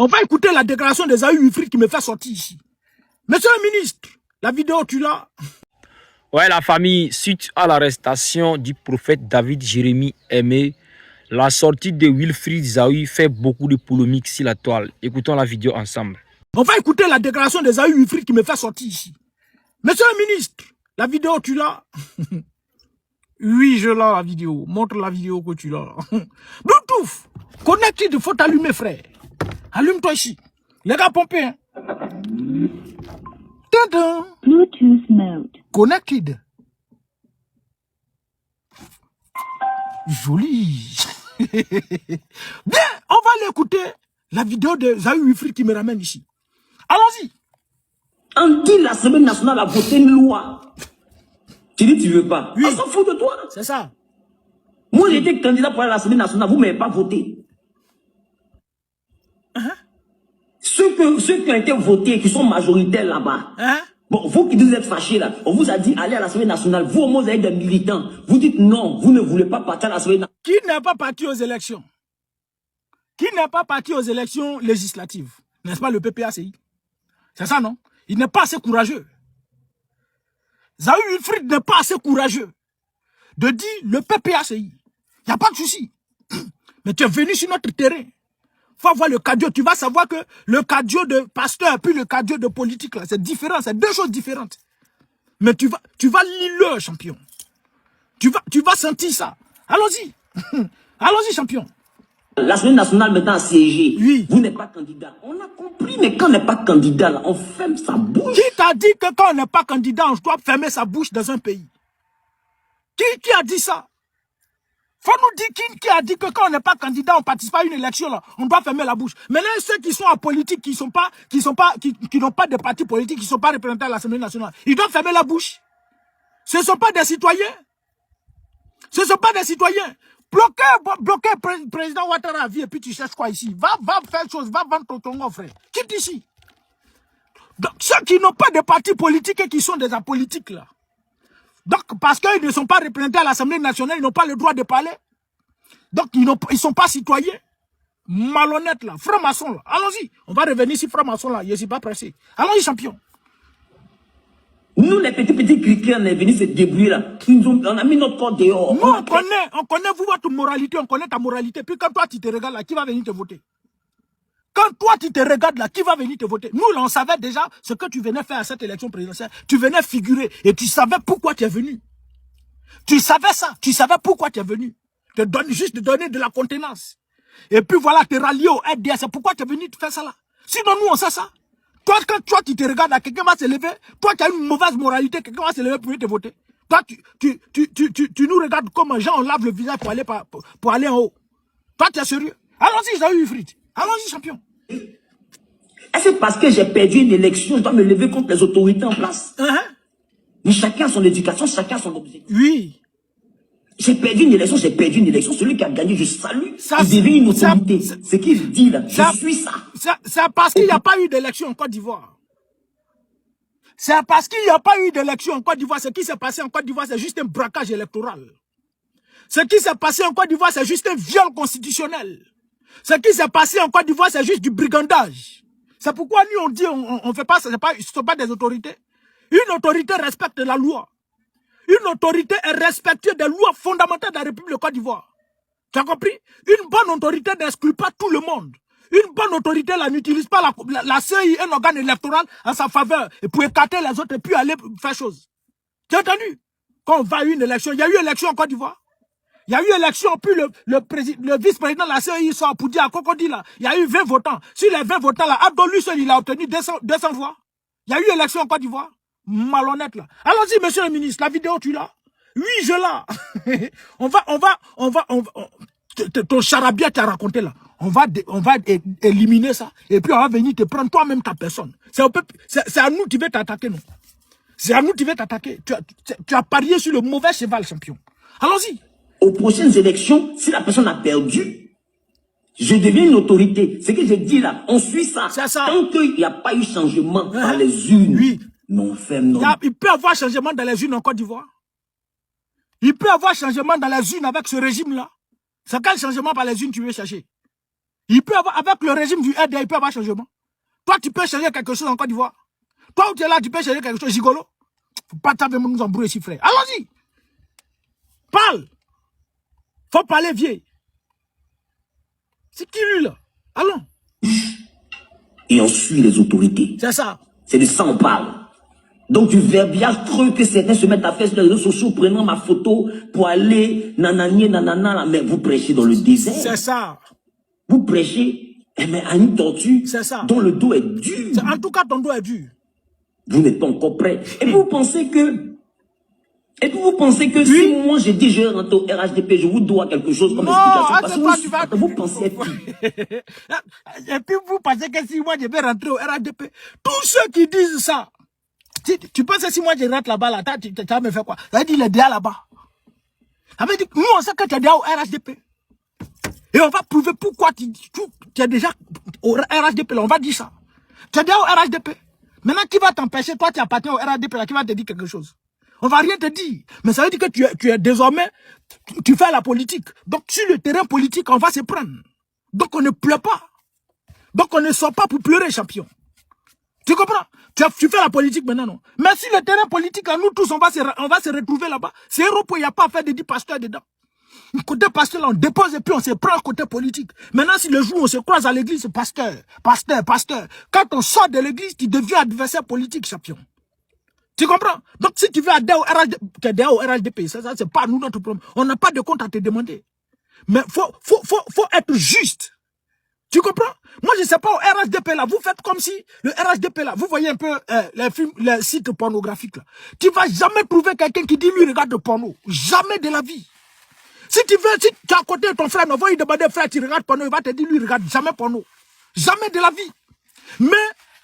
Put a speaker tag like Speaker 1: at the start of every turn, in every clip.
Speaker 1: On va écouter la déclaration des Zaï Wifrid qui me fait sortir ici. Monsieur le ministre, la vidéo, tu l'as?
Speaker 2: Ouais, la famille, suite à l'arrestation du prophète David Jérémie Aimé, la sortie de Wilfried Zaï fait beaucoup de polémiques sur la toile. Écoutons la vidéo ensemble.
Speaker 1: On va écouter la déclaration des Zaï Wifrid qui me fait sortir ici. Monsieur le ministre, la vidéo, tu l'as? Oui, je l'ai, la vidéo. Montre la vidéo que tu l'as. Bluetooth, connected, il faut t'allumer, frère. Allume-toi ici. Les gars, pompez, hein. Tadam.
Speaker 3: Bluetooth mode.
Speaker 1: Connected. Joli. Bien, on va l'écouter. La vidéo de Zaï Wifrid qui me ramène ici. Allons-y.
Speaker 4: On dit l'Assemblée nationale a voté une loi. Tu dis tu veux pas.
Speaker 1: Oui.
Speaker 4: On s'en fout de toi.
Speaker 1: C'est ça.
Speaker 4: Moi j'étais candidat pour l'Assemblée nationale, vous ne m'avez pas voté. Ceux qui ont été votés, qui sont majoritaires là-bas. Bon, vous qui vous êtes fâchés là, on vous a dit allez à l'Assemblée nationale. Vous au moins vous avez des militants. Vous dites non, vous ne voulez pas partir à l'Assemblée nationale.
Speaker 1: Qui n'est pas parti aux élections? Qui n'est pas parti aux élections législatives? N'est-ce pas le PPACI? C'est ça, non? Il n'est pas assez courageux. Zaï Wifrid n'est pas assez courageux de dire le PPACI. Il n'y a pas de souci. Mais tu es venu sur notre terrain. Faut voir le cadio. Tu vas savoir que le cadio de pasteur puis le cadio de politique, là, c'est différent. C'est deux choses différentes. Mais tu vas lire le champion. Tu vas sentir ça. Allons-y. Allons-y, champion.
Speaker 4: L'Assemblée nationale maintenant assiégée.
Speaker 1: Oui.
Speaker 4: Vous n'êtes pas candidat. On a compris, mais quand on n'est pas candidat, là, on ferme sa bouche.
Speaker 1: Qui t'a dit que quand on n'est pas candidat, on doit fermer sa bouche dans un pays? Qui a dit ça? Faut nous dire qui a dit que quand on n'est pas candidat, on participe à une élection, là, on doit fermer la bouche. Maintenant, ceux qui sont en politique, qui n'ont pas de parti politique, qui ne sont pas représentés à l'Assemblée nationale, ils doivent fermer la bouche. Ce ne sont pas des citoyens. Ce ne sont pas des citoyens. Bloquer président Ouattara à vie et puis tu cherches quoi ici? Va faire chose, va vendre ton frère. Quitte ici. Donc, ceux qui n'ont pas de parti politique et qui sont des apolitiques, là. Donc, parce qu'ils ne sont pas représentés à l'Assemblée nationale, ils n'ont pas le droit de parler. Donc, ils ne sont pas citoyens. Malhonnêtes, là. Francs-maçons, là. Allons-y. On va revenir sur francs-maçons, là. Je ne suis pas pressé. Allons-y, champion.
Speaker 4: Nous, les petits criquets, on est venus se débrouiller, là. On a mis notre corps dehors.
Speaker 1: Nous, on connaît vous, votre moralité, on connaît ta moralité. Puis quand toi, tu te regardes, là, qui va venir te voter? Quand toi, tu te regardes là, qui va venir te voter? Nous, là, on savait déjà ce que tu venais faire à cette élection présidentielle. Tu venais figurer et tu savais pourquoi tu es venu. Tu savais ça. Tu savais pourquoi tu es venu. Juste de donner de la contenance. Et puis voilà, te rallier au RDS. C'est pourquoi tu es venu faire ça là. Sinon, nous, on sait ça. Toi, quand toi, tu te regardes là, quelqu'un va se lever. Toi, tu as une mauvaise moralité, quelqu'un va se lever pour te voter. Toi, tu nous regardes comme un gens, on lave le visage pour aller en haut. Toi, tu es sérieux? Allons-y, Zaï Wifrid. Allons-y, champion.
Speaker 4: Est-ce que parce que j'ai perdu une élection, je dois me lever contre les autorités en place? Mais chacun a son éducation, chacun a son objectif.
Speaker 1: Oui.
Speaker 4: J'ai perdu une élection, j'ai perdu une élection. Celui qui a gagné, je salue. Il devient une autorité. Ce qu'il dit là, je suis ça.
Speaker 1: C'est parce qu'il n'y a pas eu d'élection en Côte d'Ivoire. C'est parce qu'il n'y a pas eu d'élection en Côte d'Ivoire. Ce qui s'est passé en Côte d'Ivoire, c'est juste un braquage électoral. Ce qui s'est passé en Côte d'Ivoire, c'est juste un viol constitutionnel. Ce qui s'est passé en Côte d'Ivoire, c'est juste du brigandage. C'est pourquoi nous, on dit, on fait pas, ce ne sont pas des autorités. Une autorité respecte la loi. Une autorité est respectée des lois fondamentales de la République de Côte d'Ivoire. Tu as compris? Une bonne autorité n'exclut pas tout le monde. Une bonne autorité là n'utilise pas la CEI, un organe électoral en sa faveur, et pour écarter les autres et puis aller faire chose. Tu as entendu? Quand on va à une élection, il y a eu élection en Côte d'Ivoire. Il y a eu élection, puis le vice-président de la CEI sort pour dire à Cocody là, il y a eu 20 votants. Sur les 20 votants là, Abdou seul, il a obtenu 200 voix. Il y a eu élection en Côte d'Ivoire. Malhonnête là. Allons-y, monsieur le ministre, la vidéo tu l'as? Oui, je l'ai. on va, ton charabia t'a raconté là. On va éliminer ça. Et puis on va venir te prendre toi-même ta personne. C'est à nous qui va t'attaquer, non? C'est à nous qui va t'attaquer. Tu as parié sur le mauvais cheval, champion. Allons-y.
Speaker 4: Aux prochaines élections, si la personne a perdu, je deviens une autorité. Ce que j'ai dit là, on suit ça.
Speaker 1: Ça.
Speaker 4: Tant qu'il n'y a pas eu changement dans les urnes,
Speaker 1: oui.
Speaker 4: Non, ferme, non.
Speaker 1: Il peut y avoir changement dans les urnes en Côte d'Ivoire. Il peut y avoir changement dans les urnes avec ce régime-là. C'est quel changement par les urnes tu veux chercher? Il peut avoir, avec le régime du RDA, il peut avoir changement. Toi, tu peux changer quelque chose en Côte d'Ivoire. Toi, où tu es là, tu peux changer quelque chose, gigolo. Faut pas nous embrouiller ici, frère. Allons-y. Parle. Faut parler, vieille. C'est qui, lui, là? Allons.
Speaker 4: Et on suit les autorités.
Speaker 1: C'est ça.
Speaker 4: C'est de ça on parle. Donc du verbiage creux que certains se mettent à faire sur les réseaux sociaux, prenant ma photo pour aller nananier, nanana, là, mais vous prêchez dans le désert.
Speaker 1: C'est ça.
Speaker 4: Vous prêchez mais à une tortue dont le dos est dur.
Speaker 1: En tout cas, ton dos est dur.
Speaker 4: Vous n'êtes pas encore prêt. Et vous pensez que... si moi j'ai dit je rentre au RHDP, je vous dois quelque chose comme explication. Parce que vous pensez être qui?
Speaker 1: Et puis vous pensez que si moi je vais rentrer au RHDP, tous ceux qui disent ça, tu penses que si moi je rentre là-bas, là, tu vas me faire quoi? Ça veut dire les DA là-bas. Ça veut dire que nous on sait que tu es déjà au RHDP. Et on va prouver pourquoi tu es déjà au RHDP là, on va dire ça. Tu es déjà au RHDP. Maintenant qui va t'empêcher, toi tu appartiens au RHDP là, qui va te dire quelque chose? On va rien te dire. Mais ça veut dire que tu es désormais, tu fais la politique. Donc sur le terrain politique, on va se prendre. Donc on ne pleure pas. Donc on ne sort pas pour pleurer, champion. Tu comprends? Tu fais la politique maintenant, non? Mais sur le terrain politique, là, nous tous, on va se retrouver là-bas. C'est Europe, il n'y a pas à faire de 10 pasteurs dedans. Côté pasteur, là, on dépose et puis on se prend côté politique. Maintenant, si le jour où on se croise à l'église, c'est pasteur. Quand on sort de l'église, tu deviens adversaire politique, champion. Tu comprends? Donc, si tu veux adhérer au RHDP, ça c'est pas nous notre problème. On n'a pas de compte à te demander. Mais faut être juste. Tu comprends? Moi, je sais pas, au RHDP, là, vous faites comme si, le RHDP, là, vous voyez un peu les sites pornographiques, là. Tu vas jamais trouver quelqu'un qui dit, lui, regarde le porno. Jamais de la vie. Si tu es à côté de ton frère, on va lui demander, frère, tu regardes porno, il va te dire, lui, regarde jamais porno. Jamais de la vie. Mais,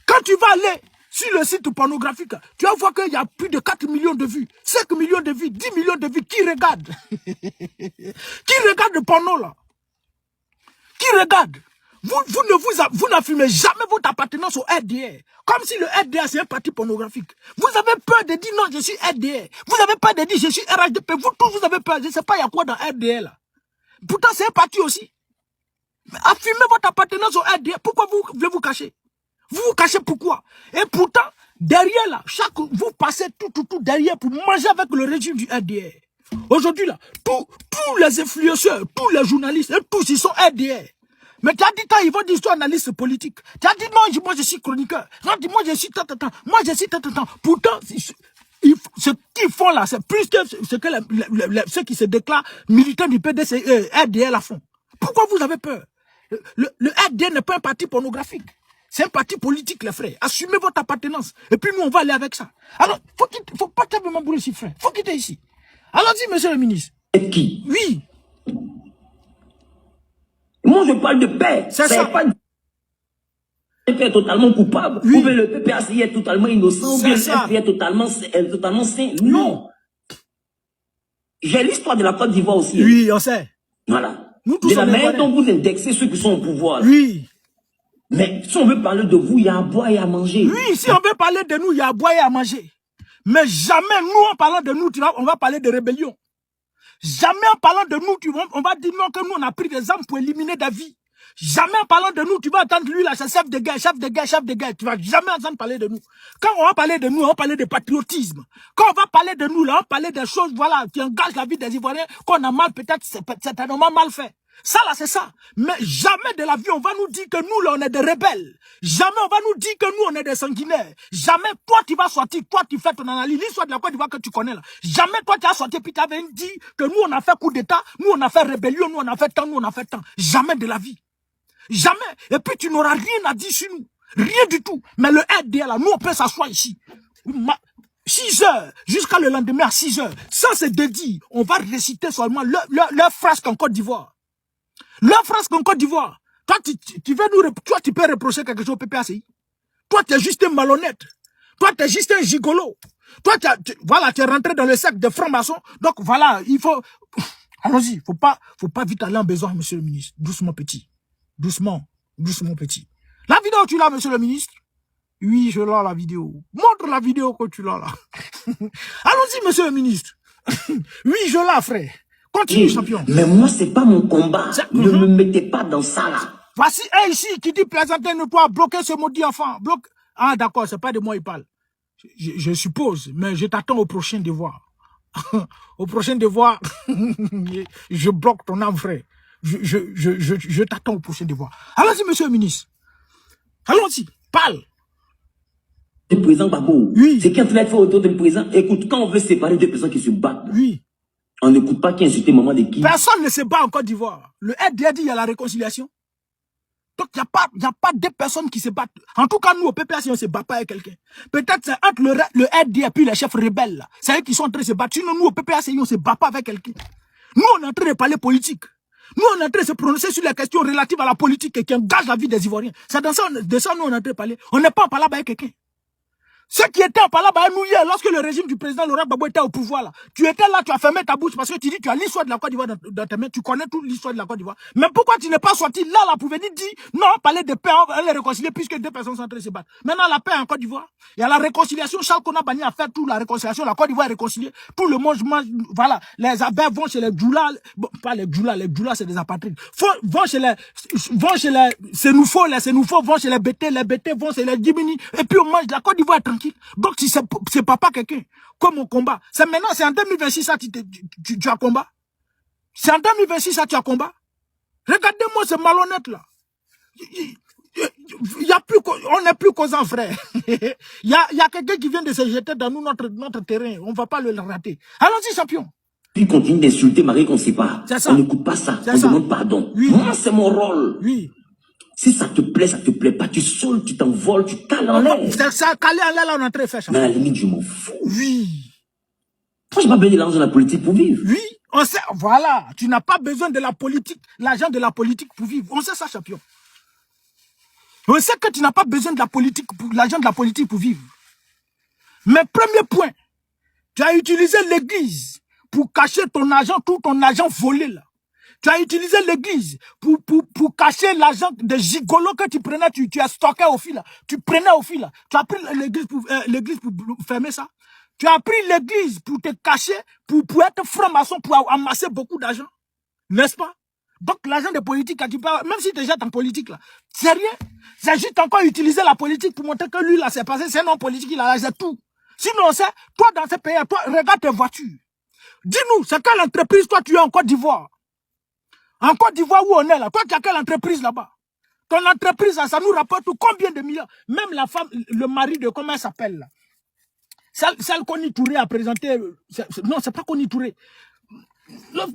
Speaker 1: quand tu vas aller sur le site pornographique, tu vas voir qu'il y a plus de 4 millions de vues, 5 millions de vues, 10 millions de vues. Qui regarde? Qui regarde le porno, là? Qui regarde? Vous n'affirmez jamais votre appartenance au RDR. Comme si le RDR c'est un parti pornographique. Vous avez peur de dire non, je suis RDR. Vous avez peur de dire je suis RHDP. Vous tous, vous avez peur. Je ne sais pas, il y a quoi dans RDR là. Pourtant, c'est un parti aussi. Mais affirmez votre appartenance au RDR. Pourquoi vous voulez vous cacher? Vous vous cachez pourquoi? Et pourtant, derrière là, vous passez tout derrière pour manger avec le régime du RDR. Aujourd'hui là, tous les influenceurs, tous les journalistes, tous ils sont RDR. Mais tu as dit, ils vont dire, tu es analyste politique. Tu as dit, non, moi je suis chroniqueur. Non, moi je suis moi je suis Pourtant, ce qu'ils font là, c'est plus que ce que ceux qui se déclarent militants du PDC, RDR la font. Pourquoi vous avez peur? Le RDR n'est pas un parti pornographique. C'est un parti politique, les frères. Assumez votre appartenance. Et puis nous, on va aller avec ça. Alors, faut pas taper mon boulot ici, frère. Faut quitter ici. Allons-y, monsieur le ministre.
Speaker 4: Et qui?
Speaker 1: Oui.
Speaker 4: Moi, je parle de paix.
Speaker 1: C'est ça.
Speaker 4: Pas... Le PPACI est totalement coupable.
Speaker 1: Oui.
Speaker 4: Ou bien le PPACI est totalement innocent. Ou bien le FPI est totalement sain. Non. J'ai l'histoire de la Côte d'Ivoire aussi.
Speaker 1: Oui, on sait.
Speaker 4: Voilà.
Speaker 1: Nous tous
Speaker 4: de la manière dont vous indexez ceux qui sont au pouvoir. Là.
Speaker 1: Oui.
Speaker 4: Mais si on veut parler de vous, il y a à boire et à manger.
Speaker 1: Oui, si on veut parler de nous, il y a à boire et à manger. Mais jamais, nous, en parlant de nous, on va parler de rébellion. Jamais en parlant de nous, on va dire non que nous, on a pris des armes pour éliminer des vies. Jamais en parlant de nous, tu vas entendre lui là, c'est chef de guerre. Tu vas jamais entendre parler de nous. Quand on va parler de nous, on va parler de patriotisme. Quand on va parler de nous, là, on va parler des choses, voilà, qui engagent la vie des Ivoiriens, qu'on a mal, peut-être, c'est certainement mal fait. Ça là, c'est ça. Mais jamais de la vie, on va nous dire que nous, là, on est des rebelles. Jamais on va nous dire que nous, on est des sanguinaires. Jamais, toi, tu vas sortir, toi, tu fais ton analyse, l'histoire de la Côte d'Ivoire que tu connais là. Jamais, toi, tu as sorti, puis tu avais dit que nous, on a fait coup d'État, nous, on a fait rébellion, nous, on a fait tant, nous, on a fait tant. Jamais de la vie. Jamais. Et puis, tu n'auras rien à dire sur nous. Rien du tout. Mais le RDA, là, nous, on peut s'asseoir ici. 6 heures, jusqu'à le lendemain à 6 heures. Ça, c'est dédié. On va réciter seulement leur frasque en Côte d'Ivoire. Leur frasque en Côte d'Ivoire. Toi, tu peux reprocher quelque chose au PPACI. Toi, tu es juste un malhonnête. Toi, tu es juste un gigolo. Toi, voilà, tu es rentré dans le sac de francs-maçons. Donc, voilà, il faut... Allons-y, faut pas vite aller en besoin, monsieur le ministre. Doucement, petit. Doucement, petit. La vidéo, tu l'as, monsieur le ministre? Oui, je l'ai, la vidéo. Montre la vidéo que tu l'as, là. Allons-y, monsieur le ministre. Oui, je l'ai, frère. Continue, champion.
Speaker 4: Mais moi, c'est pas mon combat. Ne me mettez pas dans ça, là.
Speaker 1: Voici un ici qui dit présentez-nous-toi, bloquer ce maudit enfant. Bloque. Ah d'accord, c'est pas de moi il parle. Je suppose, mais je t'attends au prochain devoir. Au prochain devoir, je bloque ton âme, frère. Je t'attends au prochain devoir. Allons-y, monsieur le ministre. Allons-y, parle.
Speaker 4: Le président Gbagbo,
Speaker 1: oui.
Speaker 4: C'est qu'un fait autour du président. Écoute, quand on veut séparer deux personnes qui se battent,
Speaker 1: oui.
Speaker 4: On n'écoute pas qui insulte maman de qui.
Speaker 1: Personne ne se bat en Côte d'Ivoire. Le RDA dit qu'il y a la réconciliation. Donc, il n'y a pas deux personnes qui se battent. En tout cas, nous, au PPAC, on ne se bat pas avec quelqu'un. Peut-être c'est entre le RDA et puis les chefs rebelles. C'est eux qui sont en train de se battre. Sinon, nous, au PPAC, on ne se bat pas avec quelqu'un. Nous, on est en train de parler politique. Nous, on est en train de se prononcer sur les questions relatives à la politique et qui engagent la vie des Ivoiriens. C'est de ça, nous, on est en train de parler. On n'est pas en parlant avec quelqu'un. Ceux qui étaient en parlant avec nous hier, lorsque le régime du président Laurent Gbagbo était au pouvoir, là, tu étais là, tu as fermé ta bouche parce que tu dis tu as l'histoire de la Côte d'Ivoire dans tes mains, tu connais toute l'histoire de la Côte d'Ivoire. Mais pourquoi tu n'es pas sorti là pour venir dire non, parler de paix, on va les réconcilier puisque deux personnes sont en train de se battre. Maintenant, la paix en Côte d'Ivoire, il y a la réconciliation, Charles Konabani a fait toute la réconciliation, la Côte d'Ivoire est réconciliée, tout le monde mange, voilà, les abeilles vont chez les Djoula, bon, pas les Djoula c'est des apatrides, vont chez les Sénoufo vont chez les BT vont chez les Djibini, et puis on mange, la Côte d'Ivoire est tranquille. Donc, si c'est pas quelqu'un, comme on combat. C'est maintenant, c'est en 2026 ça, tu as combat. C'est en 2026 ça, tu as combat. Regardez-moi ce malhonnête là. On n'est plus causant, frère. Il y a quelqu'un qui vient de se jeter dans nous, notre terrain. On ne va pas le rater. Allons-y, champion.
Speaker 4: Il continue d'insulter Marie qu'on ne sait pas. On n'écoute pas ça. On demande pardon.
Speaker 1: Oui.
Speaker 4: Moi, c'est mon rôle.
Speaker 1: Oui.
Speaker 4: Si ça te plaît pas, tu saules, tu t'envoles, tu cales en l'air.
Speaker 1: Ça calé en l'air, là, on est en train de faire, champion.
Speaker 4: Mais à la limite, je m'en fous.
Speaker 1: Oui.
Speaker 4: Moi, je n'ai pas besoin de l'argent de la politique pour vivre.
Speaker 1: Oui, on sait, voilà. Tu n'as pas besoin de la politique, l'argent de la politique pour vivre. On sait ça, champion. On sait que tu n'as pas besoin de la politique, l'argent de la politique pour vivre. Mais premier point, tu as utilisé l'église pour cacher ton argent, tout ton argent volé là. Tu as utilisé l'église pour cacher l'argent de gigolo que tu prenais, tu as stocké au fil là. Tu prenais au fil là. Tu as pris l'église pour fermer ça. Tu as pris l'église pour te cacher, pour être franc-maçon, pour amasser beaucoup d'argent. N'est-ce pas? Donc l'argent de politique, là, même si tu jettes en politique là, c'est rien. C'est juste encore utiliser la politique pour montrer que lui là, c'est passé, c'est non politique, il a tout. Sinon, on sait, toi dans ce pays, toi, regarde tes voitures. Dis-nous, c'est quelle entreprise toi tu es en Côte d'Ivoire? En Côte d'Ivoire où on est là, toi tu as quelle entreprise là-bas? Ton entreprise là, ça nous rapporte combien de millions? Même la femme, le mari de comment elle s'appelle là? Celle qu'Oni Touré a présentée, non c'est pas qu'Oni Touré.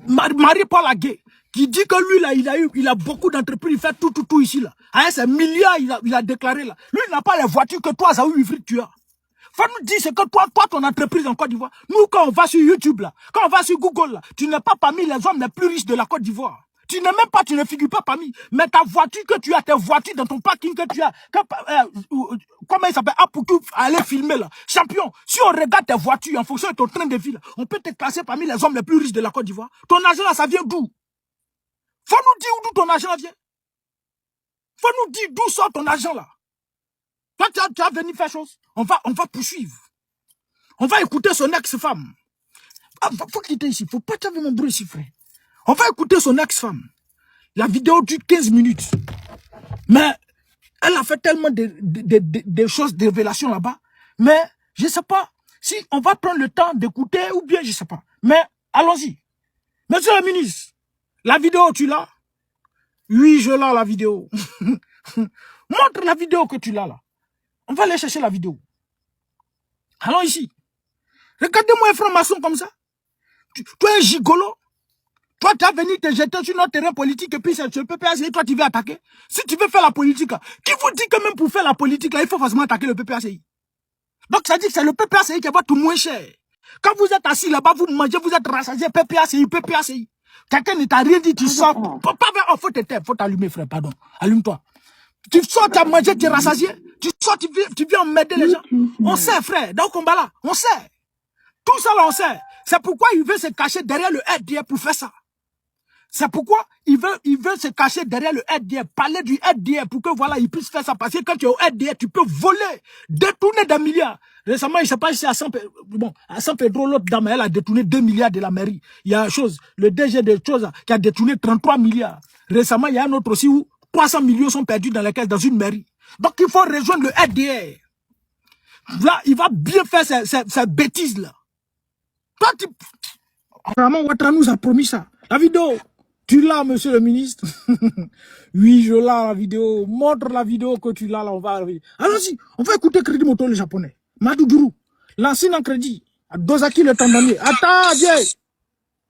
Speaker 1: Marie-Paul Agué, qui dit que lui là, il a beaucoup d'entreprises, il fait tout ici là. Avec ses milliards, il a déclaré là. Lui il n'a pas les voitures que toi, ça où tu as. Faut nous dire ce que toi, ton entreprise en Côte d'Ivoire. Nous, quand on va sur YouTube là, quand on va sur Google là, tu n'es pas parmi les hommes les plus riches de la Côte d'Ivoire. Tu n'es même pas, tu ne figures pas parmi. Mais ta voiture que tu as, tes voitures dans ton parking que tu as, comment il s'appelle, pour tout aller filmer là. Champion, si on regarde tes voitures en fonction de ton train de vie là, on peut te classer parmi les hommes les plus riches de la Côte d'Ivoire. Ton argent là, ça vient d'où? Faut nous dire d'où ton argent vient. Faut nous dire d'où sort ton argent là. Toi, tu as venu faire chose. On va poursuivre. On va écouter son ex-femme. Ah, faut quitter ici. Faut pas t'avoir mon bruit ici, frère. On va écouter son ex-femme. La vidéo dure 15 minutes. Mais elle a fait tellement de choses, de révélations là-bas. Mais je ne sais pas si on va prendre le temps d'écouter ou bien je ne sais pas. Mais allons-y. Monsieur le ministre, la vidéo, tu l'as? Oui, je l'ai la vidéo. Montre la vidéo que tu l'as là. On va aller chercher la vidéo. Allons ici. Regardez-moi un franc-maçon comme ça. Toi, un gigolo. Toi, tu as venu te jeter sur notre terrain politique et puis c'est le PPACI et toi, tu veux attaquer. Si tu veux faire la politique, qui vous dit que même pour faire la politique, là, il faut forcément attaquer le PPACI? Donc, ça dit que c'est le PPACI qui va tout moins cher. Quand vous êtes assis là-bas, vous mangez, vous êtes rassasié, PPACI. Quelqu'un ne t'a rien dit, tu sors. Faut te taire, faut t'allumer, frère, pardon. Allume-toi. Tu sors, tu as mangé, tu es rassasié. Tu sors, tu viens emmerder les gens. On sait, frère, dans le combat là, on sait. Tout ça là, on sait. C'est pourquoi il veut se cacher derrière le RDF pour faire ça. C'est pourquoi il veut se cacher derrière le RDF, parler du RDF pour que voilà, il puisse faire ça. Parce que quand tu es au RDF, tu peux voler, détourner des milliards. Récemment, je ne sais pas si à San Pedro, l'autre dame, elle a détourné 2 milliards de la mairie. Il y a une chose, le DG de choses qui a détourné 33 milliards. Récemment, il y a un autre aussi où 300 millions sont perdus dans les caisses dans une mairie. Donc il faut rejoindre le RDR. Là, il va bien faire ces bêtises-là. Toi, tu... Vraiment, Ouattara nous a promis ça. La vidéo, tu l'as, monsieur le ministre? Oui, je l'ai, la vidéo. Montre la vidéo que tu l'as, là, on va arriver. Allons-y, on va écouter Crédit Moto, le japonais. Madougourou, l'ancien en crédit. À Dosaki, le Tanzanie. Attends, viens.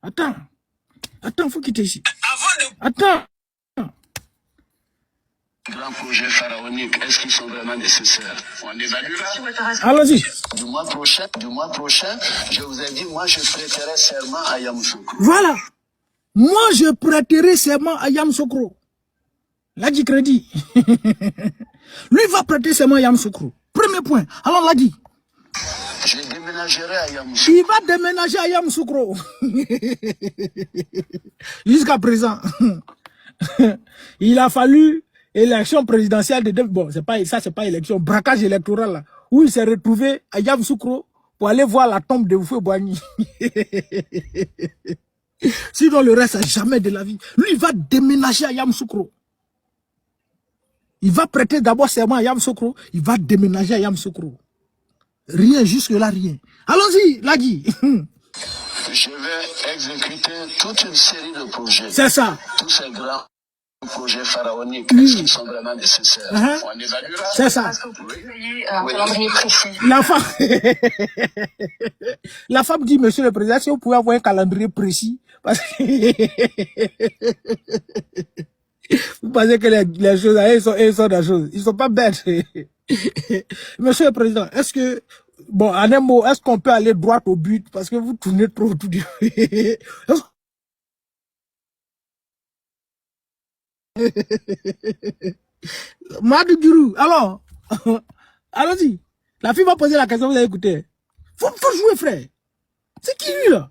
Speaker 1: Attends. Attends, faut quitter ici. Attends.
Speaker 3: Grand projet pharaonique, est-ce qu'ils sont vraiment nécessaires? On évaluera.
Speaker 1: Allons-y.
Speaker 3: Du mois prochain, je vous ai dit, moi, je prêterai serment à Yamoussoukro.
Speaker 1: Voilà. Moi, je prêterai serment à Yamoussoukro. Ladi Crédit. Lui va prêter serment à Yamoussoukro. Premier point. Alors, Ladi.
Speaker 3: Je déménagerai à Yamoussoukro.
Speaker 1: Il va déménager à Yamoussoukro. Jusqu'à présent. Il a fallu élection présidentielle de... Bon, c'est pas élection, braquage électoral là, où il s'est retrouvé à Yamoussoukro pour aller voir la tombe de Oufé Boigny. Sinon le reste, jamais de la vie. Lui, il va déménager à Yamoussoukro. Il va prêter d'abord serment à Yamoussoukro, il va déménager à Yamoussoukro. Rien, jusque-là, rien. Allons-y, Ladi.
Speaker 3: Je vais exécuter toute une série de projets.
Speaker 1: C'est ça.
Speaker 3: Tous ces grands projets pharaoniques, est-ce qu'ils sont vraiment nécessaires? On évaluera.
Speaker 1: C'est ça.
Speaker 3: Est-ce que vous pouvez payer un calendrier précis?
Speaker 1: La femme dit, monsieur le président, si vous pouvez avoir un calendrier précis, parce que vous pensez que les choses, elles sont des choses. Ils sont pas bêtes. Monsieur le président, est-ce que, bon, en un mot, est-ce qu'on peut aller droit au but? Parce que vous tournez trop autour du... Madougourou, alors, allons-y. La fille va poser la question, vous allez écouter. Faut jouer, frère. C'est qui lui, là?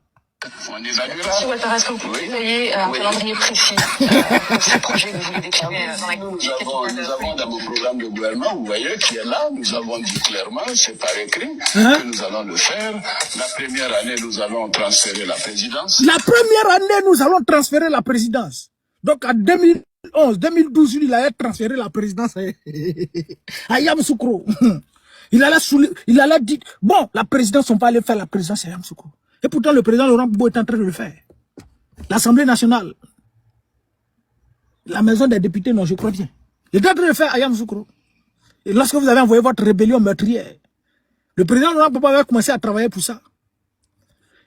Speaker 3: On évaluera.
Speaker 5: Monsieur Ouattara, est-ce que vous pouvez payer un calendrier précis pour ces projets que vous voulez décliner dans la politique?
Speaker 3: Nous avons dans mon programme de gouvernement, vous voyez, qui est là, nous avons dit clairement, c'est par écrit, que nous allons le faire. La première année, nous allons transférer la présidence.
Speaker 1: La première année, nous allons transférer la présidence. Donc, en 2011, 2012, il allait transférer la présidence à Yamoussoukro. Il allait dire, bon, la présidence, on va aller faire la présidence à Yamoussoukro. Et pourtant, le président Laurent Gbagbo est en train de le faire. L'Assemblée nationale, la maison des députés, non, je crois bien. Il est en train de le faire à Yamoussoukro. Et lorsque vous avez envoyé votre rébellion meurtrière, le président Laurent Gbagbo avait commencé à travailler pour ça.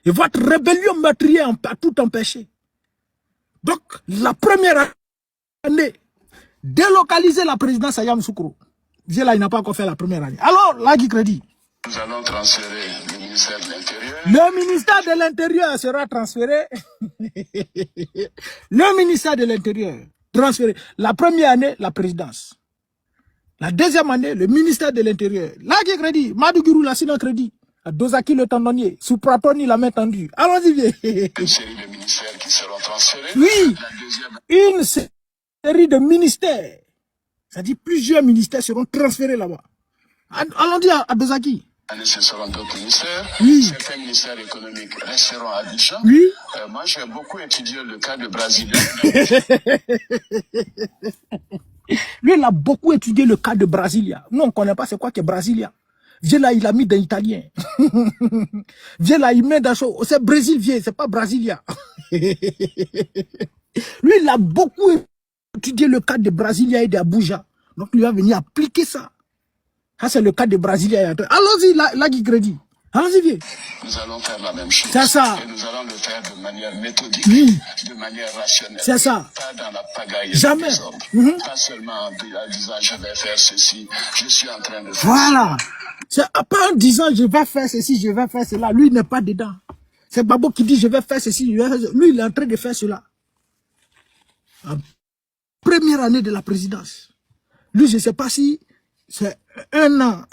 Speaker 1: Et votre rébellion meurtrière a tout empêché. Donc, la première année, délocaliser la présidence à Yamoussoukro. Là, il n'a pas encore fait la première année. Alors, Ladi Crédit.
Speaker 3: Nous allons transférer le ministère de l'Intérieur.
Speaker 1: Le ministère de l'Intérieur sera transféré. Le ministère de l'Intérieur transféré. La première année, la présidence. La deuxième année, le ministère de l'Intérieur. Ladi Crédit, Madougourou, la Sina Crédit. Dosaki le tendonnier, sous Pratoni la main tendue. Allons-y, viens.
Speaker 3: Une série de ministères qui seront transférés.
Speaker 1: Oui,
Speaker 3: La deuxième...
Speaker 1: une série de ministères. C'est-à-dire plusieurs ministères seront transférés là-bas. Allons-y à Dosaki.
Speaker 3: Ce seront d'autres ministères.
Speaker 1: Oui.
Speaker 3: Certains ministères économiques resteront à Abidjan.
Speaker 1: Oui.
Speaker 3: Moi, j'ai beaucoup étudié le cas de Brasilia.
Speaker 1: Lui, il a beaucoup étudié le cas de Brasilia. Nous, on ne connaît pas c'est quoi que Brasilia. Viens là, il a mis dans l'italien. Viens là, il met dans chaud. C'est Brésil, viens, c'est pas Brasilia. Lui, il a beaucoup étudié le cas de Brasilia et d'Abuja. Donc, il va venir appliquer ça. Ça, c'est le cas de Brasilia. Allons-y, Ladi Crédit. Allons-y, viens.
Speaker 3: Nous allons faire la même chose.
Speaker 1: C'est ça.
Speaker 3: Et nous allons le faire de manière méthodique,
Speaker 1: oui.
Speaker 3: De manière rationnelle.
Speaker 1: C'est ça.
Speaker 3: Pas dans la pagaille.
Speaker 1: Jamais.
Speaker 3: Pas seulement en disant je vais faire ceci, je suis en train de faire
Speaker 1: voilà. C'est pas en disant je vais faire ceci, je vais faire cela. Lui, il n'est pas dedans. C'est Babo qui dit je vais faire ceci, je vais faire cela. Lui, il est en train de faire cela. La première année de la présidence. Lui, je ne sais pas si c'est un an.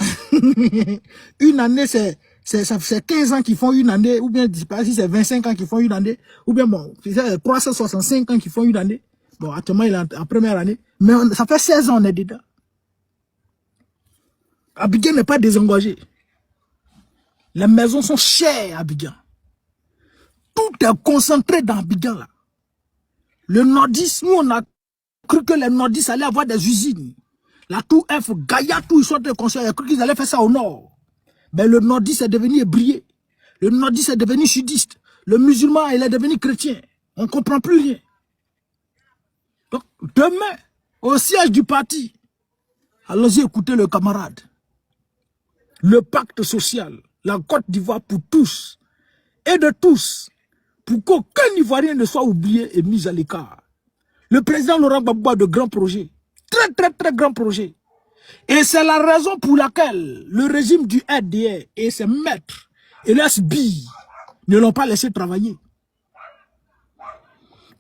Speaker 1: Une année, c'est 15 ans qui font une année, ou bien je ne sais pas si c'est 25 ans qui font une année, ou bien bon, c'est 365 ans qui font une année. Bon, actuellement, il est en première année. Mais ça fait 16 ans on est dedans. Abidjan n'est pas désengagé. Les maisons sont chères à Abidjan. Tout est concentré dans Abidjan là. Le nordisme, nous on a cru que les nordistes allaient avoir des usines. La tour F, Gaïa, tout, ils sont construits. Ils ont cru qu'ils allaient faire ça au nord. Mais le nordiste est devenu ébrié. Le nordiste est devenu sudiste. Le musulman, il est devenu chrétien. On ne comprend plus rien. Donc, demain, au siège du parti, allons-y écouter le camarade. Le pacte social, la Côte d'Ivoire pour tous et de tous, pour qu'aucun Ivoirien ne soit oublié et mis à l'écart. Le président Laurent Gbagbo a de grands projets, très grands projets. Et c'est la raison pour laquelle le régime du RDR et ses maîtres et les SBI ne l'ont pas laissé travailler.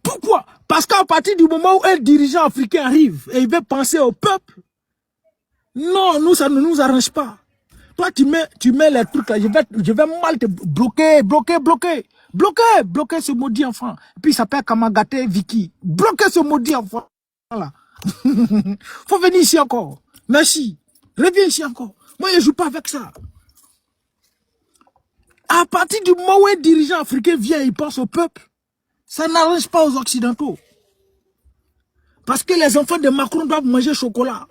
Speaker 1: Pourquoi? Parce qu'à partir du moment où un dirigeant africain arrive et il veut penser au peuple, non, nous, ça ne nous arrange pas. Toi, tu mets les trucs là, je vais mal te bloquer ce maudit enfant. Et puis il s'appelle Kamagate Vicky. Bloquer ce maudit enfant là. Faut venir ici encore. Merci. Reviens ici encore. Moi, je ne joue pas avec ça. À partir du moment où un dirigeant africain vient et il pense au peuple, ça n'arrange pas aux Occidentaux. Parce que les enfants de Macron doivent manger chocolat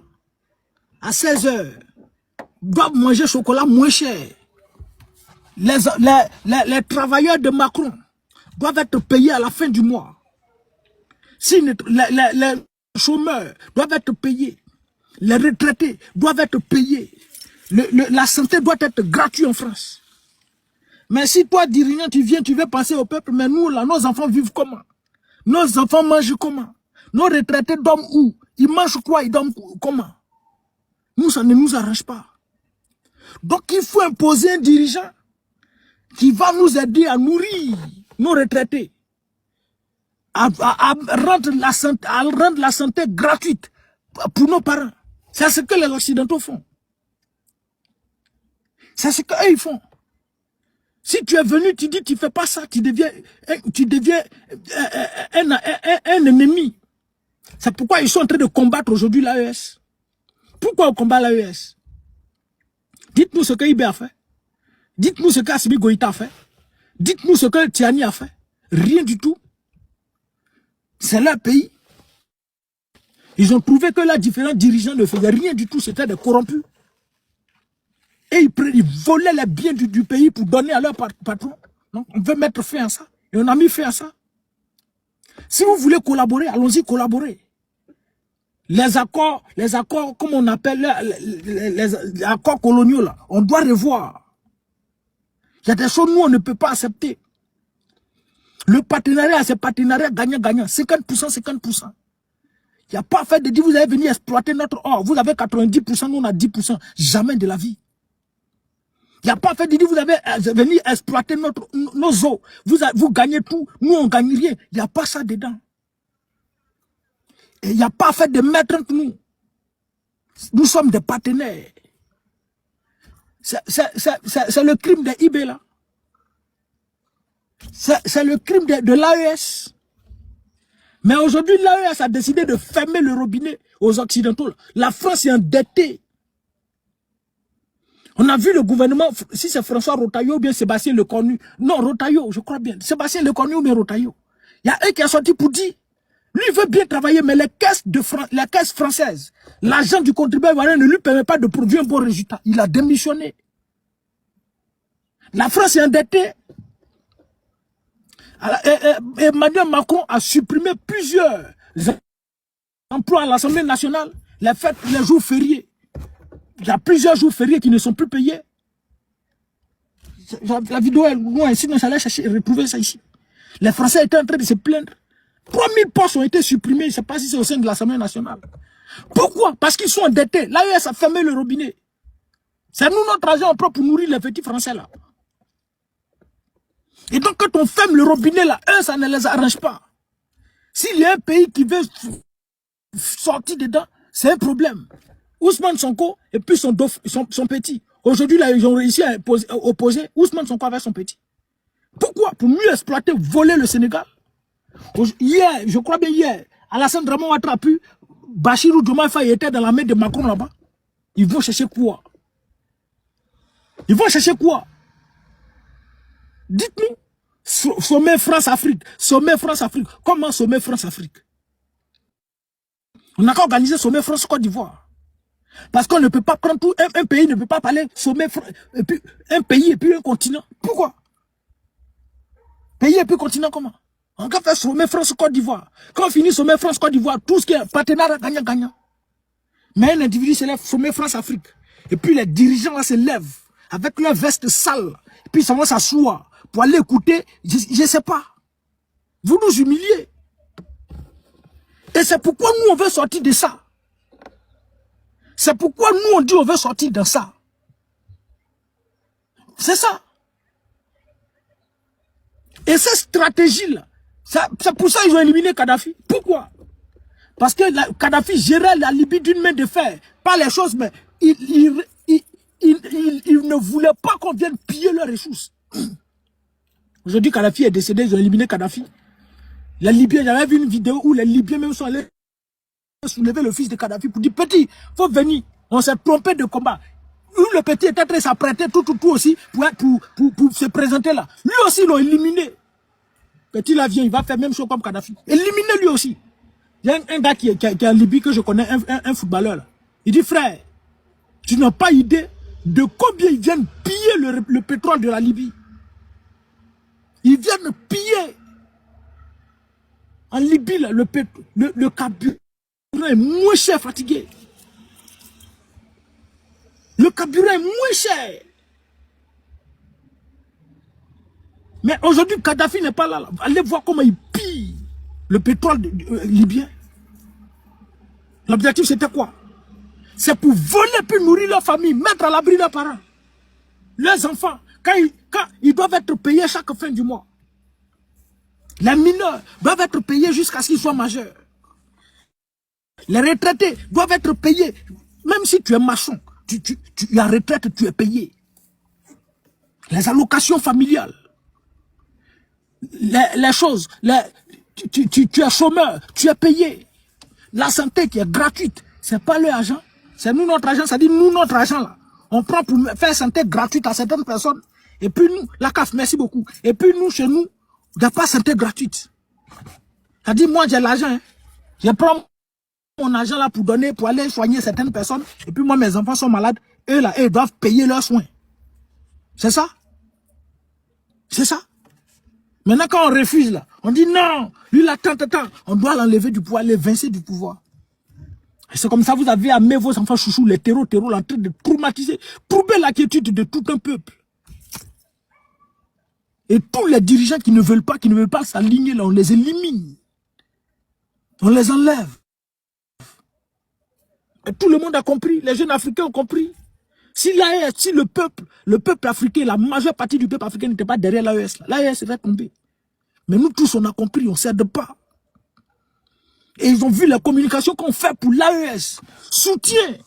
Speaker 1: à 16 h. Doivent manger chocolat moins cher. Les travailleurs de Macron doivent être payés à la fin du mois. Si les chômeurs doivent être payés. Les retraités doivent être payés. La santé doit être gratuite en France. Mais si toi, dirigeant, tu viens, tu veux penser au peuple, mais nous, là, nos enfants vivent comment? Nos enfants mangent comment? Nos retraités dorment où? Ils mangent quoi? Ils dorment comment? Nous, ça ne nous arrange pas. Donc, il faut imposer un dirigeant qui va nous aider à nourrir nos retraités, à rendre la santé gratuite pour nos parents. C'est ce que les Occidentaux font. C'est ce qu'eux ils font. Si tu es venu, tu dis tu ne fais pas ça, tu deviens un ennemi. C'est pourquoi ils sont en train de combattre aujourd'hui l'AES. Pourquoi on combat l'AES? Dites-nous ce que IB a fait. Dites-nous ce qu'Assimi Goïta a fait. Dites-nous ce que Tiani a fait. Rien du tout. C'est leur pays. Ils ont trouvé que les différents dirigeants ne faisaient rien du tout, c'était des corrompus. Et ils volaient les biens du pays pour donner à leur patron. Donc on veut mettre fin à ça. Et on a mis fin à ça. Si vous voulez collaborer, allons-y collaborer. Les accords, comme on appelle les accords coloniaux, là, on doit revoir. Il y a des choses nous, on ne peut pas accepter. Le partenariat, c'est partenariat gagnant-gagnant. 50%, 50%. Il n'y a pas fait de dire, vous allez venir exploiter notre or. Vous avez 90%, nous on a 10%. Jamais de la vie. Il n'y a pas fait de dire, vous allez venir exploiter nos eaux. Vous gagnez tout, nous on ne gagne rien. Il n'y a pas ça dedans. Et il n'y a pas fait de mettre entre nous. Nous sommes des partenaires. C'est le crime de IB là. C'est le crime de l'AES. Mais aujourd'hui, l'AES a décidé de fermer le robinet aux Occidentaux. La France est endettée. On a vu le gouvernement, si c'est François Rotaillot ou bien Sébastien Lecornu. Non, Rotaillot, je crois bien. Sébastien Lecornu ou bien Rotaillot. Il y a un qui a sorti pour dire, lui veut bien travailler, mais les caisses françaises, l'argent du contribuable ne lui permet pas de produire un bon résultat. Il a démissionné. La France est endettée. Emmanuel Macron a supprimé plusieurs emplois à l'Assemblée nationale, les fêtes, les jours fériés. Il y a plusieurs jours fériés qui ne sont plus payés. La vidéo est loin ici, donc j'allais chercher et retrouver ça ici. Les Français étaient en train de se plaindre. 3000 postes ont été supprimés, je ne sais pas si c'est au sein de l'Assemblée nationale. Pourquoi? Parce qu'ils sont endettés. L'AES a fermé le robinet. C'est nous notre argent propre pour nourrir les petits Français là. Et donc quand on ferme le robinet là, eux ça ne les arrange pas. S'il y a un pays qui veut sortir dedans, c'est un problème. Ousmane Sonko et puis son petit. Aujourd'hui là, ils ont réussi à opposer Ousmane Sonko avec son petit. Pourquoi? Pour mieux exploiter, voler le Sénégal. Hier, je crois bien hier, Alassane Dramane Ouattara pu, Bachirou Diomaye Faye était dans la main de Macron là-bas. Ils vont chercher quoi? Ils vont chercher quoi? Dites-nous. Sommet France-Afrique. Sommet France-Afrique. Comment sommet France-Afrique? On n'a qu'à organiser sommet France-Côte d'Ivoire. Parce qu'on ne peut pas prendre tout, un pays ne peut pas parler sommet, et puis, un pays et puis un continent. Pourquoi? Pays et puis continent comment? On va faire sommet France-Côte d'Ivoire. Quand on finit sommet France-Côte d'Ivoire, tout ce qui est partenariat gagnant-gagnant. Mais un individu se lève sommet France-Afrique. Et puis les dirigeants là se lèvent avec leur veste sale. Et puis ils vont s'asseoir pour aller écouter, je ne sais pas. Vous nous humiliez. Et c'est pourquoi nous on veut sortir de ça. C'est pourquoi nous on dit on veut sortir de ça. C'est ça. Et cette stratégie-là, c'est pour ça qu'ils ont éliminé Kadhafi. Pourquoi? Parce que Kadhafi gérait la Libye d'une main de fer. Pas les choses, mais il ne voulait pas qu'on vienne piller leurs ressources. Aujourd'hui, Kadhafi est décédé, ils ont éliminé Kadhafi. Les Libyens, j'avais vu une vidéo où les Libyens même sont allés soulever le fils de Kadhafi pour dire, petit, faut venir. On s'est trompé de combat. Où le petit était très s'apprêter tout aussi pour se présenter là. Lui aussi, ils l'ont éliminé. Petit là vient, il va faire même chose comme Kadhafi. Éliminer lui aussi. Il y a un gars qui est en Libye que je connais, un footballeur là. Il dit, frère, tu n'as pas idée de combien ils viennent piller le pétrole de la Libye. Ils viennent piller. En Libye, là, le carburant est moins cher, fatigué. Le carburant est moins cher. Mais aujourd'hui, Kadhafi n'est pas là. Allez voir comment il pille le pétrole libyen. L'objectif, c'était quoi? C'est pour voler puis nourrir leur famille, mettre à l'abri leurs parents. Leurs enfants, quand ils doivent être payés chaque fin du mois. Les mineurs doivent être payés jusqu'à ce qu'ils soient majeurs. Les retraités doivent être payés. Même si tu es maçon, tu es en retraite, tu es payé. Les allocations familiales. Les choses. Tu es chômeur, tu es payé. La santé qui est gratuite, c'est pas leur argent. C'est nous notre argent, ça dit nous notre argent là. On prend pour faire santé gratuite à certaines personnes. Et puis nous, la CAF, merci beaucoup. Et puis nous, chez nous, il n'y a pas santé gratuite. Ça dit moi j'ai l'argent. Hein. Je prends mon argent là pour donner, pour aller soigner certaines personnes. Et puis moi mes enfants sont malades. Eux là, ils doivent payer leurs soins. C'est ça? C'est ça? Maintenant quand on refuse là, on dit non, lui là, tant, on doit l'enlever du pouvoir, l'évincer du pouvoir. C'est comme ça vous avez amené vos enfants chouchous, les terreaux, en train de traumatiser, troubler l'inquiétude de tout un peuple. Et tous les dirigeants qui ne veulent pas s'aligner là, on les élimine. On les enlève. Et tout le monde a compris, les jeunes africains ont compris. Si l'AES, si le peuple africain, la majeure partie du peuple africain n'était pas derrière l'AES, l'AES serait tombé. Mais nous tous, on a compris, on ne cède pas. Et ils ont vu la communication qu'on fait pour l'AES. Soutien.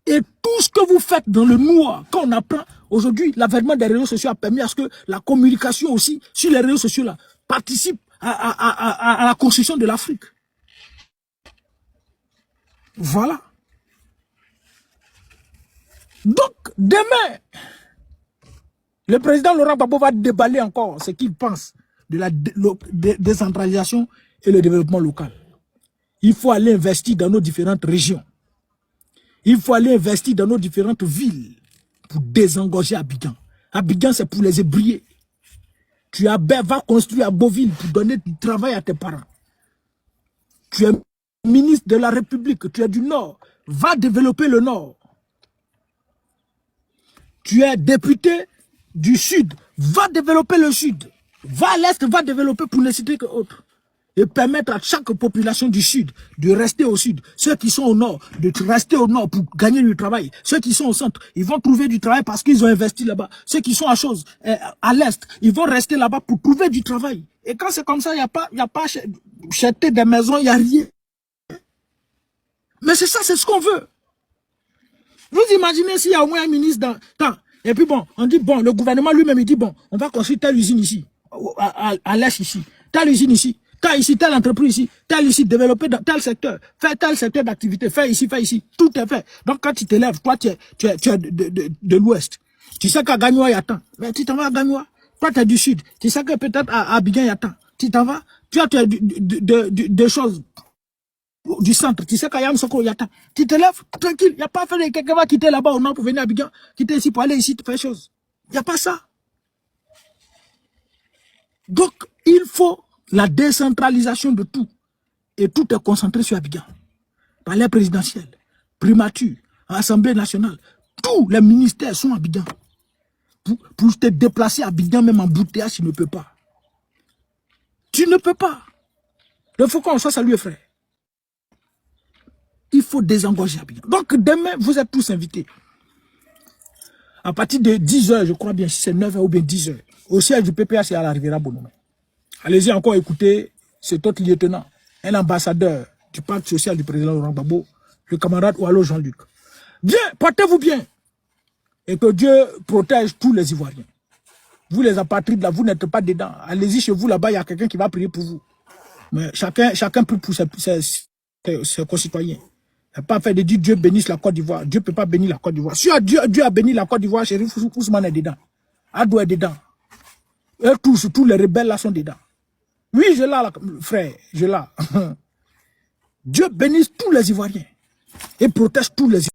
Speaker 1: Et tout ce que vous faites dans le noir, quand on apprend, aujourd'hui, l'avènement des réseaux sociaux a permis à ce que la communication aussi, sur les réseaux sociaux là, participe à la construction de l'Afrique. Voilà. Donc, demain, le président Laurent Gbagbo va déballer encore ce qu'il pense de la décentralisation et le développement local. Il faut aller investir dans nos différentes régions. Il faut aller investir dans nos différentes villes pour désengorger Abidjan. Abidjan, c'est pour les ébriers. Tu vas construire à Beauville pour donner du travail à tes parents. Tu es ministre de la République, tu es du Nord. Va développer le Nord. Tu es député du Sud, va développer le Sud. Va à l'Est, va développer pour ne citer que autre. Et permettre à chaque population du Sud de rester au Sud. Ceux qui sont au Nord, de rester au Nord pour gagner du travail. Ceux qui sont au Centre, ils vont trouver du travail parce qu'ils ont investi là-bas. Ceux qui sont à l'Est, ils vont rester là-bas pour trouver du travail. Et quand c'est comme ça, il n'y a pas acheter des maisons, il n'y a rien. Mais c'est ça, c'est ce qu'on veut. Vous imaginez s'il y a au moins un ministre dans temps. Et puis bon, on dit bon, le gouvernement lui-même, il dit bon, on va construire telle usine ici, à l'Est ici, telle usine ici, telle entreprise ici, telle ici, développer dans tel secteur, faire tel secteur d'activité, faire ici, tout est fait. Donc quand tu te lèves, toi tu es de l'Ouest, tu sais qu'à Gagnoa il y a tant, mais tu t'en vas à Gagnoa, toi tu es du Sud, tu sais que peut-être à Abidjan il y a tant, tu t'en vas, tu as des choses. du centre. Tu sais, Kayam Soko Yata, tu te lèves tranquille. Il n'y a pas fait quelqu'un va quitter là-bas au nord pour venir à Abidjan, quitter ici pour aller ici, faire des choses. Il n'y a pas ça. Donc, il faut la décentralisation de tout. Et tout est concentré sur Abidjan. Palais présidentiel, primature, Assemblée nationale. Tous les ministères sont à Abidjan. Pour te déplacer à Abidjan, même en bouteillage, tu ne peux pas. Tu ne peux pas. Il faut qu'on soit salué, frère. Il faut désengorger Abidjan. Donc, demain, vous êtes tous invités. À partir de 10h, je crois bien, si c'est 9h ou bien 10h, au siège du PPA, c'est à la Riviera Bonomé. Allez-y encore écouter cet autre lieutenant, un ambassadeur du pacte social du président Laurent Gbagbo, le camarade Oualo Jean-Luc. Bien, portez-vous bien. Et que Dieu protège tous les Ivoiriens. Vous les apatrides là, vous n'êtes pas dedans. Allez-y chez vous là-bas, il y a quelqu'un qui va prier pour vous. Mais chacun prie pour ses concitoyens. Il n'y a pas fait de dire Dieu bénisse la Côte d'Ivoire. Dieu ne peut pas bénir la Côte d'Ivoire. Si Dieu a béni la Côte d'Ivoire, Chérif Ousmane est dedans. Adou est dedans. Et tous les rebelles là sont dedans. Oui, je l'ai, frère, je l'ai. Dieu bénisse tous les Ivoiriens et protège tous les Ivoiriens.